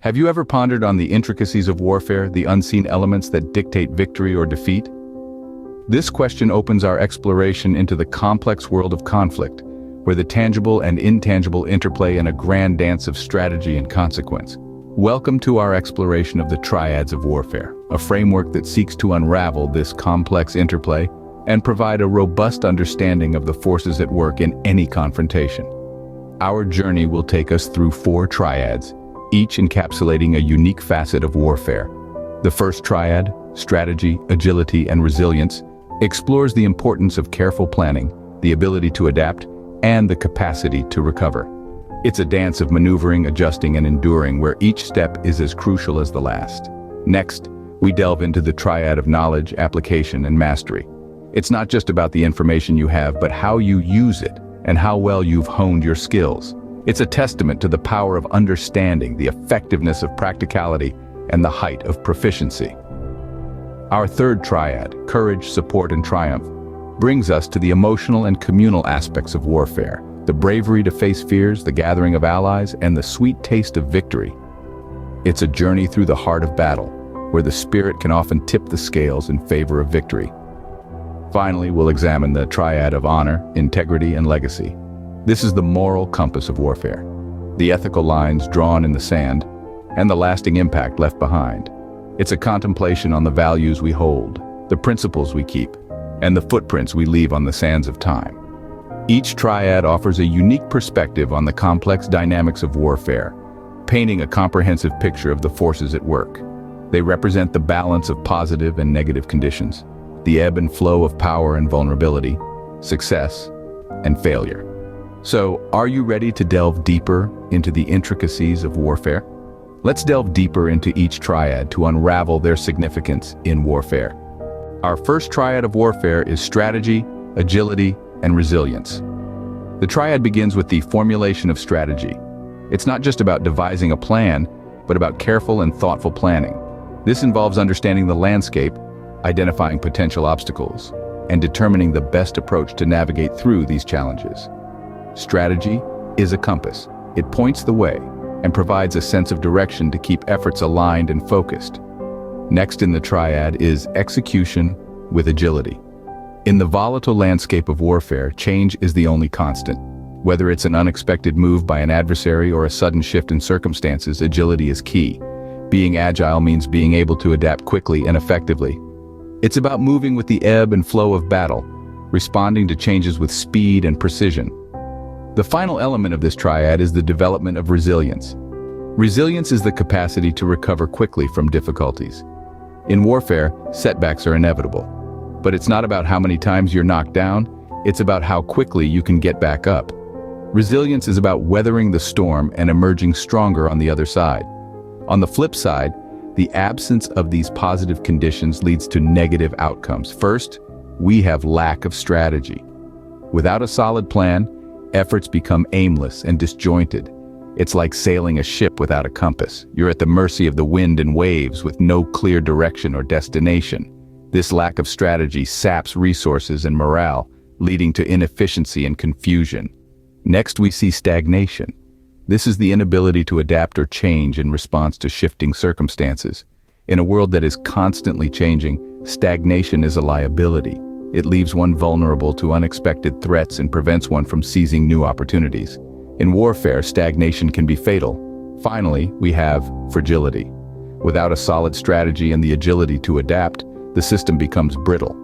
Have you ever pondered on the intricacies of warfare, the unseen elements that dictate victory or defeat? This question opens our exploration into the complex world of conflict, where the tangible and intangible interplay in a grand dance of strategy and consequence. Welcome to our exploration of the Triads of warfare, a framework that seeks to unravel this complex interplay and provide a robust understanding of the forces at work in any confrontation. Our journey will take us through 4 triads, each encapsulating a unique facet of warfare. The first triad, strategy, agility, and resilience, explores the importance of careful planning, the ability to adapt, and the capacity to recover. It's a dance of maneuvering, adjusting, and enduring, where each step is as crucial as the last. Next, we delve into the triad of knowledge, application, and mastery. It's not just about the information you have, but how you use it and how well you've honed your skills. It's a testament to the power of understanding, the effectiveness of practicality, and the height of proficiency. Our third triad, courage, support, and triumph, brings us to the emotional and communal aspects of warfare, the bravery to face fears, the gathering of allies, and the sweet taste of victory. It's a journey through the heart of battle, where the spirit can often tip the scales in favor of victory. Finally, we'll examine the triad of honor, integrity, and legacy. This is the moral compass of warfare, the ethical lines drawn in the sand, and the lasting impact left behind. It's a contemplation on the values we hold, the principles we keep, and the footprints we leave on the sands of time. Each triad offers a unique perspective on the complex dynamics of warfare, painting a comprehensive picture of the forces at work. They represent the balance of positive and negative conditions, the ebb and flow of power and vulnerability, success and failure. So, are you ready to delve deeper into the intricacies of warfare? Let's delve deeper into each triad to unravel their significance in warfare. Our first triad of warfare is strategy, agility, and resilience. The triad begins with the formulation of strategy. It's not just about devising a plan, but about careful and thoughtful planning. This involves understanding the landscape, identifying potential obstacles, and determining the best approach to navigate through these challenges. Strategy is a compass. It points the way and provides a sense of direction to keep efforts aligned and focused. Next in the triad is execution with agility. In the volatile landscape of warfare, change is the only constant. Whether it's an unexpected move by an adversary or a sudden shift in circumstances, agility is key. Being agile means being able to adapt quickly and effectively. It's about moving with the ebb and flow of battle, responding to changes with speed and precision. The final element of this triad is the development of resilience. Resilience is the capacity to recover quickly from difficulties. In warfare, setbacks are inevitable. But it's not about how many times you're knocked down, it's about how quickly you can get back up. Resilience is about weathering the storm and emerging stronger on the other side. On the flip side, the absence of these positive conditions leads to negative outcomes. First, we have lack of strategy. Without a solid plan, efforts become aimless and disjointed. It's like sailing a ship without a compass. You're at the mercy of the wind and waves with no clear direction or destination. This lack of strategy saps resources and morale, leading to inefficiency and confusion. Next, we see stagnation. This is the inability to adapt or change in response to shifting circumstances. In a world that is constantly changing, stagnation is a liability. It leaves one vulnerable to unexpected threats and prevents one from seizing new opportunities. In warfare, stagnation can be fatal. Finally, we have fragility. Without a solid strategy and the agility to adapt, the system becomes brittle.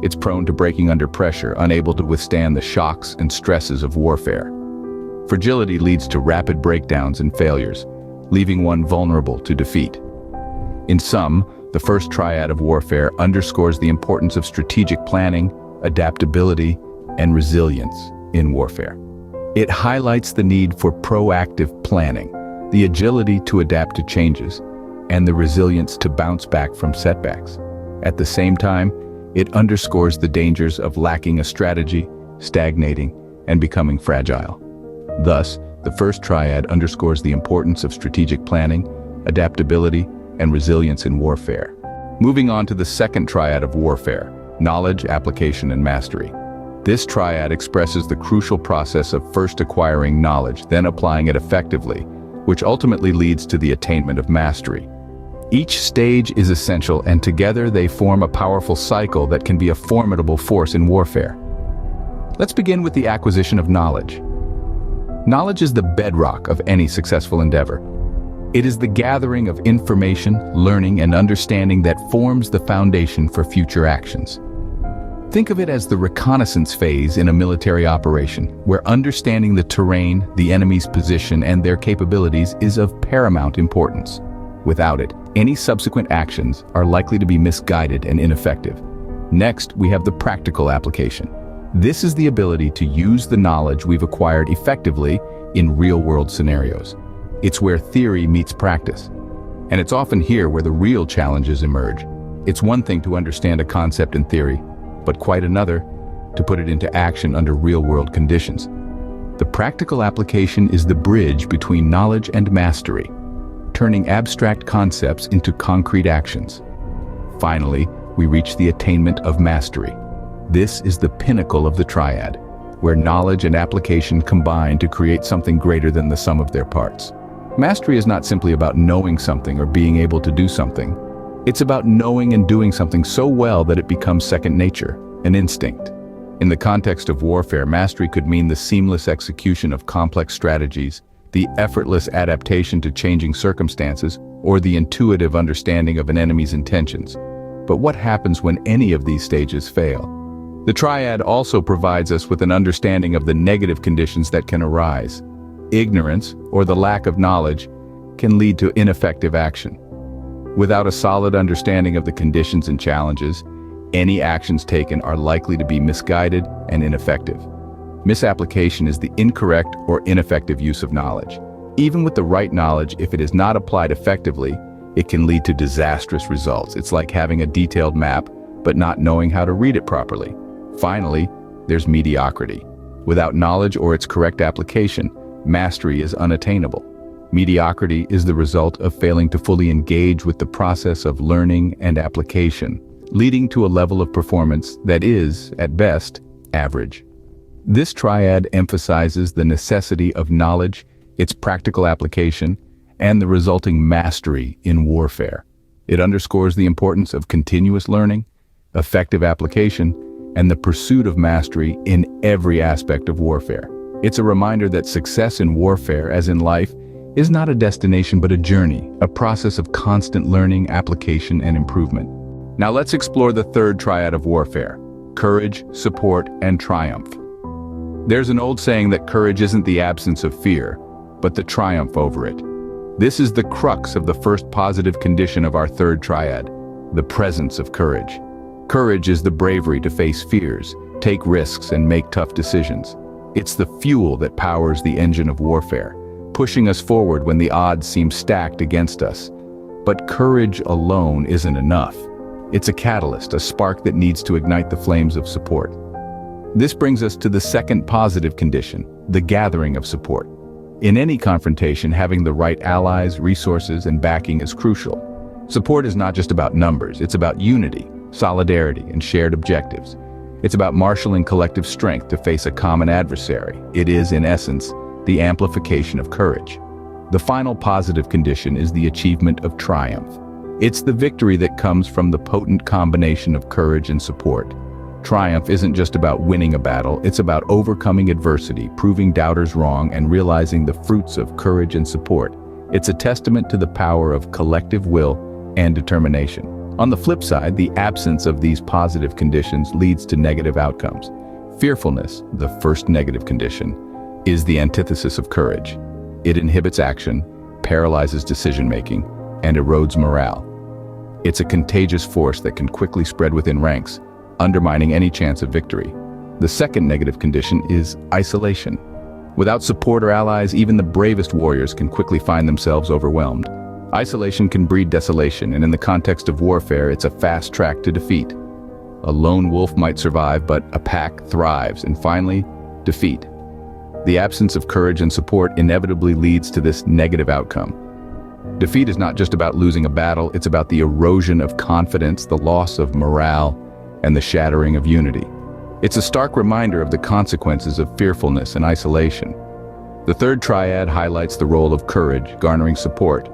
It's prone to breaking under pressure, unable to withstand the shocks and stresses of warfare. Fragility leads to rapid breakdowns and failures, leaving one vulnerable to defeat. In sum, the first triad of warfare underscores the importance of strategic planning, adaptability, and resilience in warfare. It highlights the need for proactive planning, the agility to adapt to changes, and the resilience to bounce back from setbacks. At the same time, it underscores the dangers of lacking a strategy, stagnating, and becoming fragile. Thus, the first triad underscores the importance of strategic planning, adaptability, and resilience in warfare. Moving on to the second triad of warfare, knowledge, application, and mastery. This triad expresses the crucial process of first acquiring knowledge, then applying it effectively, which ultimately leads to the attainment of mastery. Each stage is essential, and together they form a powerful cycle that can be a formidable force in warfare. Let's begin with the acquisition of knowledge. Knowledge is the bedrock of any successful endeavor. It is the gathering of information, learning, and understanding that forms the foundation for future actions. Think of it as the reconnaissance phase in a military operation, where understanding the terrain, the enemy's position, and their capabilities is of paramount importance. Without it, any subsequent actions are likely to be misguided and ineffective. Next, we have the practical application. This is the ability to use the knowledge we've acquired effectively in real-world scenarios. It's where theory meets practice. And it's often here where the real challenges emerge. It's one thing to understand a concept in theory, but quite another to put it into action under real-world conditions. The practical application is the bridge between knowledge and mastery, turning abstract concepts into concrete actions. Finally, we reach the attainment of mastery. This is the pinnacle of the triad, where knowledge and application combine to create something greater than the sum of their parts. Mastery is not simply about knowing something or being able to do something. It's about knowing and doing something so well that it becomes second nature, an instinct. In the context of warfare, mastery could mean the seamless execution of complex strategies, the effortless adaptation to changing circumstances, or the intuitive understanding of an enemy's intentions. But what happens when any of these stages fail? The triad also provides us with an understanding of the negative conditions that can arise. Ignorance, or the lack of knowledge, can lead to ineffective action. Without a solid understanding of the conditions and challenges, any actions taken are likely to be misguided and ineffective. Misapplication is the incorrect or ineffective use of knowledge. Even with the right knowledge, if it is not applied effectively, it can lead to disastrous results. It's like having a detailed map, but not knowing how to read it properly. Finally, there's mediocrity. Without knowledge or its correct application, mastery is unattainable. Mediocrity is the result of failing to fully engage with the process of learning and application, leading to a level of performance that is, at best, average. This triad emphasizes the necessity of knowledge, its practical application, and the resulting mastery in warfare. It underscores the importance of continuous learning, effective application, and the pursuit of mastery in every aspect of warfare. It's a reminder that success in warfare, as in life, is not a destination but a journey, a process of constant learning, application, and improvement. Now let's explore the third triad of warfare: courage, support, and triumph. There's an old saying that courage isn't the absence of fear, but the triumph over it. This is the crux of the first positive condition of our third triad, the presence of courage. Courage is the bravery to face fears, take risks, and make tough decisions. It's the fuel that powers the engine of warfare, pushing us forward when the odds seem stacked against us. But courage alone isn't enough. It's a catalyst, a spark that needs to ignite the flames of support. This brings us to the second positive condition, the gathering of support. In any confrontation, having the right allies, resources, and backing is crucial. Support is not just about numbers, it's about unity, solidarity, and shared objectives. It's about marshaling collective strength to face a common adversary. It is, in essence, the amplification of courage. The final positive condition is the achievement of triumph. It's the victory that comes from the potent combination of courage and support. Triumph isn't just about winning a battle, it's about overcoming adversity, proving doubters wrong, and realizing the fruits of courage and support. It's a testament to the power of collective will and determination. On the flip side, the absence of these positive conditions leads to negative outcomes. Fearfulness, the first negative condition, is the antithesis of courage. It inhibits action, paralyzes decision-making, and erodes morale. It's a contagious force that can quickly spread within ranks, undermining any chance of victory. The second negative condition is isolation. Without support or allies, even the bravest warriors can quickly find themselves overwhelmed. Isolation can breed desolation, and in the context of warfare, it's a fast track to defeat. A lone wolf might survive, but a pack thrives, and finally, defeat. The absence of courage and support inevitably leads to this negative outcome. Defeat is not just about losing a battle, it's about the erosion of confidence, the loss of morale, and the shattering of unity. It's a stark reminder of the consequences of fearfulness and isolation. The third triad highlights the role of courage, garnering support,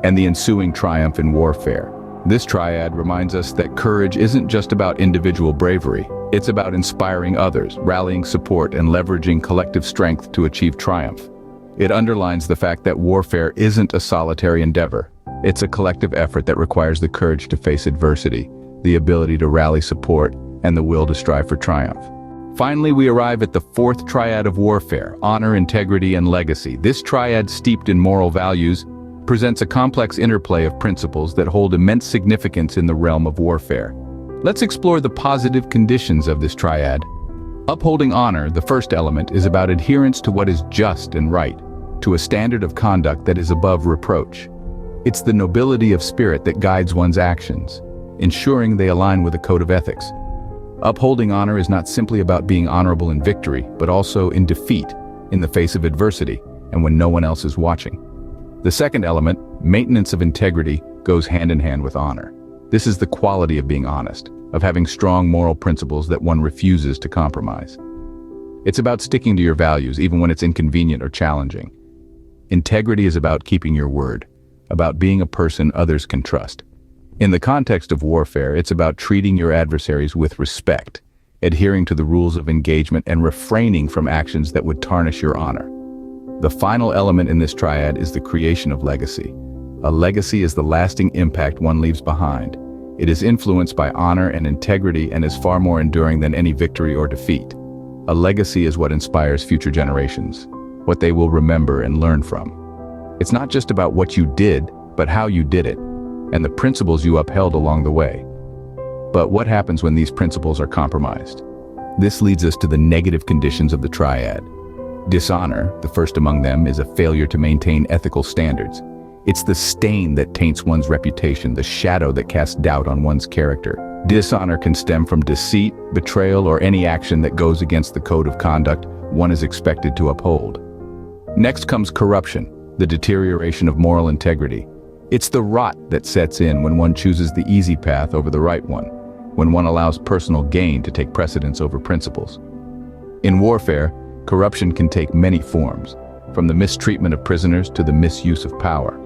and the ensuing triumph in warfare. This triad reminds us that courage isn't just about individual bravery. It's about inspiring others, rallying support, and leveraging collective strength to achieve triumph. It underlines the fact that warfare isn't a solitary endeavor. It's a collective effort that requires the courage to face adversity, the ability to rally support, and the will to strive for triumph. Finally, we arrive at the fourth triad of warfare: honor, integrity, and legacy. This triad, steeped in moral values, presents a complex interplay of principles that hold immense significance in the realm of warfare. Let's explore the positive conditions of this triad. Upholding honor, the first element, is about adherence to what is just and right, to a standard of conduct that is above reproach. It's the nobility of spirit that guides one's actions, ensuring they align with a code of ethics. Upholding honor is not simply about being honorable in victory, but also in defeat, in the face of adversity, and when no one else is watching. The second element, maintenance of integrity, goes hand in hand with honor. This is the quality of being honest, of having strong moral principles that one refuses to compromise. It's about sticking to your values even when it's inconvenient or challenging. Integrity is about keeping your word, about being a person others can trust. In the context of warfare, it's about treating your adversaries with respect, adhering to the rules of engagement, and refraining from actions that would tarnish your honor. The final element in this triad is the creation of legacy. A legacy is the lasting impact one leaves behind. It is influenced by honor and integrity and is far more enduring than any victory or defeat. A legacy is what inspires future generations, what they will remember and learn from. It's not just about what you did, but how you did it, and the principles you upheld along the way. But what happens when these principles are compromised? This leads us to the negative conditions of the triad. Dishonor, the first among them, is a failure to maintain ethical standards. It's the stain that taints one's reputation, the shadow that casts doubt on one's character. Dishonor can stem from deceit, betrayal, or any action that goes against the code of conduct one is expected to uphold. Next comes corruption, the deterioration of moral integrity. It's the rot that sets in when one chooses the easy path over the right one, when one allows personal gain to take precedence over principles. In warfare, corruption can take many forms, from the mistreatment of prisoners to the misuse of power.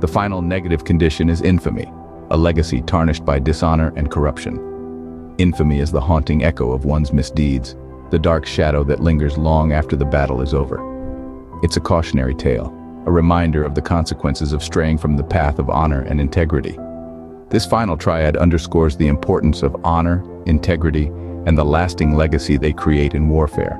The final negative condition is infamy, a legacy tarnished by dishonor and corruption. Infamy is the haunting echo of one's misdeeds, the dark shadow that lingers long after the battle is over. It's a cautionary tale, a reminder of the consequences of straying from the path of honor and integrity. This final triad underscores the importance of honor, integrity, and the lasting legacy they create in warfare.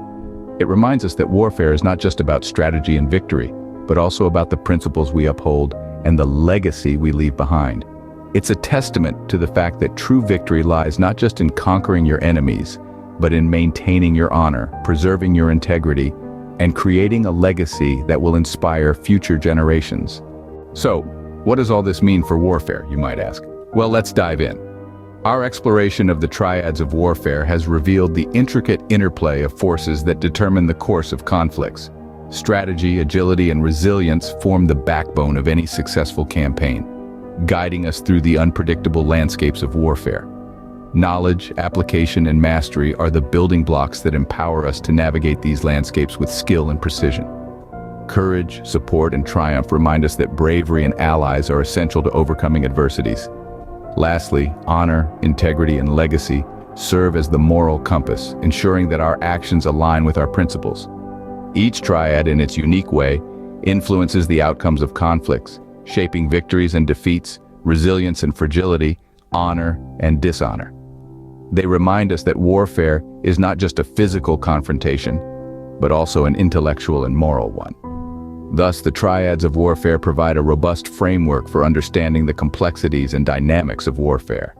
It reminds us that warfare is not just about strategy and victory, but also about the principles we uphold and the legacy we leave behind. It's a testament to the fact that true victory lies not just in conquering your enemies, but in maintaining your honor, preserving your integrity, and creating a legacy that will inspire future generations. So, what does all this mean for warfare, you might ask? Well, let's dive in. Our exploration of the triads of warfare has revealed the intricate interplay of forces that determine the course of conflicts. Strategy, agility, and resilience form the backbone of any successful campaign, guiding us through the unpredictable landscapes of warfare. Knowledge, application, and mastery are the building blocks that empower us to navigate these landscapes with skill and precision. Courage, support, and triumph remind us that bravery and allies are essential to overcoming adversities. Lastly, honor, integrity, and legacy serve as the moral compass, ensuring that our actions align with our principles. Each triad, in its unique way, influences the outcomes of conflicts, shaping victories and defeats, resilience and fragility, honor and dishonor. They remind us that warfare is not just a physical confrontation, but also an intellectual and moral one. Thus, the triads of warfare provide a robust framework for understanding the complexities and dynamics of warfare.